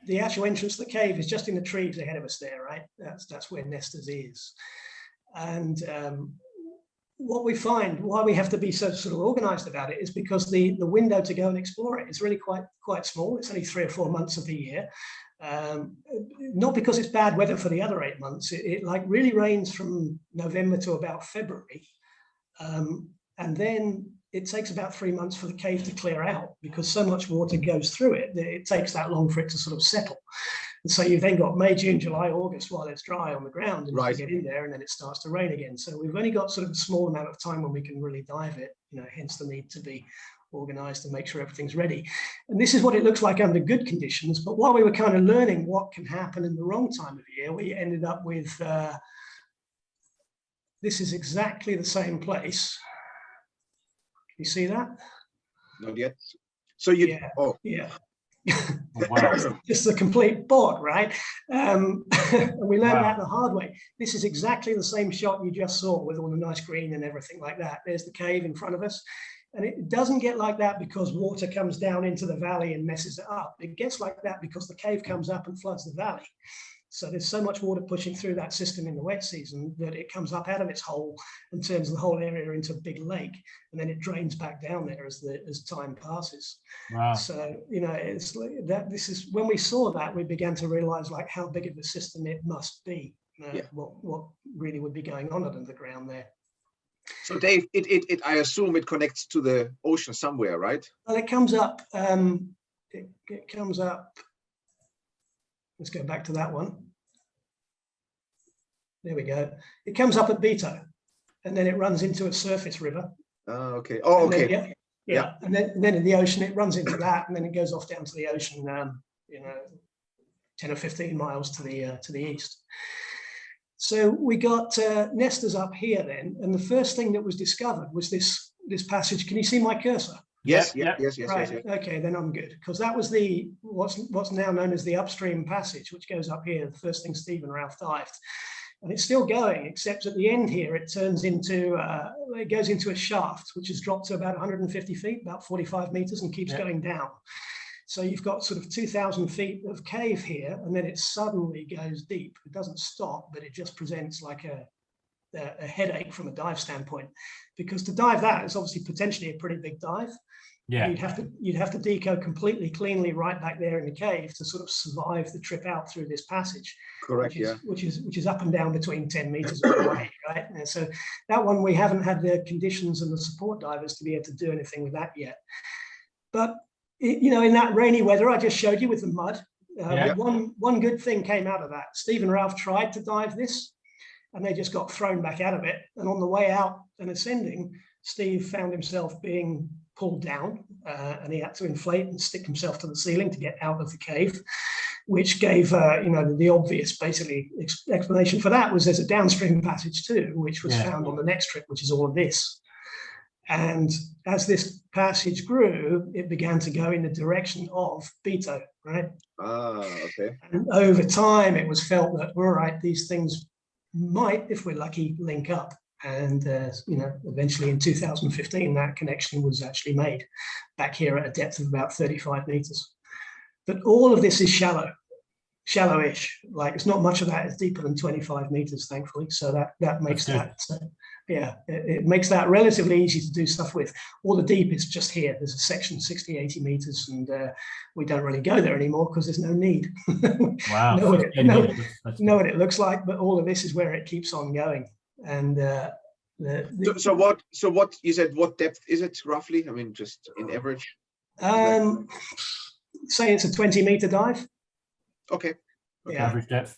the actual entrance to the cave is just in the trees ahead of us there, right? That's where Nestor's is. And what we find, why we have to be so sort of organized about it, is because the window to go and explore it is really quite small. It's only 3 or 4 months of the year. Not because it's bad weather for the other 8 months. It like really rains from November to about February. And then it takes about 3 months for the cave to clear out, because so much water goes through it that it takes that long for it to sort of settle. And so you've then got May, June, July, August while it's dry on the ground, and you get in there, and then it starts to rain again. So we've only got sort of a small amount of time when we can really dive it, hence the need to be organized to make sure everything's ready. And this is what it looks like under good conditions. But while we were kind of learning what can happen in the wrong time of year, we ended up with, this is exactly the same place. You see that? Not yet. So you, yeah. Wow. Just a complete bog, right? And we learned that the hard way. This is exactly the same shot you just saw with all the nice green and everything like that. There's the cave in front of us. And it doesn't get like that because water comes down into the valley and messes it up. It gets like that because the cave comes up and floods the valley. So there's so much water pushing through that system in the wet season that it comes up out of its hole and turns the whole area into a big lake, and then it drains back down there as time passes. Wow. So it's like that. This is when we saw that, we began to realize like how big of a system it must be. What really would be going on under the ground there. So Dave, I assume it connects to the ocean somewhere, right? Well, it comes up. It comes up. Let's go back to that one. There we go. It comes up at Beto, and then it runs into a surface river. Okay. Oh, okay. Then, yeah. And then in the ocean, it runs into that, and then it goes off down to the ocean. 10 or 15 miles to the east. So we got Nestor's up here then, and the first thing that was discovered was this passage. Can you see my cursor? Yes. Right. Okay, then I'm good, because that was what's now known as the upstream passage, which goes up here. The first thing Steve and Ralph dived, and it's still going, except at the end here it turns into it goes into a shaft, which has dropped to about 150 feet, about 45 meters, and keeps going down. So you've got sort of 2,000 feet of cave here, and then it suddenly goes deep. It doesn't stop, but it just presents like a headache from a dive standpoint, because to dive that is obviously potentially a pretty big dive. Yeah, you'd have to deco completely cleanly right back there in the cave to sort of survive the trip out through this passage. Correct. Which is up and down between 10 meters away, right? And so that one, we haven't had the conditions and the support divers to be able to do anything with that yet. But in that rainy weather I just showed you with the mud, one good thing came out of that. Steve and Ralph tried to dive this, and they just got thrown back out of it. And on the way out and ascending, Steve found himself being pulled down, and he had to inflate and stick himself to the ceiling to get out of the cave, which gave the obvious basically explanation for that was there's a downstream passage too, which was found on the next trip, which is all of this. And as this passage grew, it began to go in the direction of Beto, right? Okay. And over time, it was felt that, all right, these things might, if we're lucky, link up. And, eventually in 2015, that connection was actually made back here at a depth of about 35 meters. But all of this is shallowish. Like it's not much of that is deeper than 25 meters, thankfully. So that makes that, it makes that relatively easy to do stuff with. All the deep is just here. There's a section 60, 80 meters, and we don't really go there anymore because there's no need. Wow. know what it looks like, but all of this is where it keeps on going. And so what you said, what depth is it roughly? I mean, just in average? Say it's a 20-meter dive. Okay. Yeah. Average depth.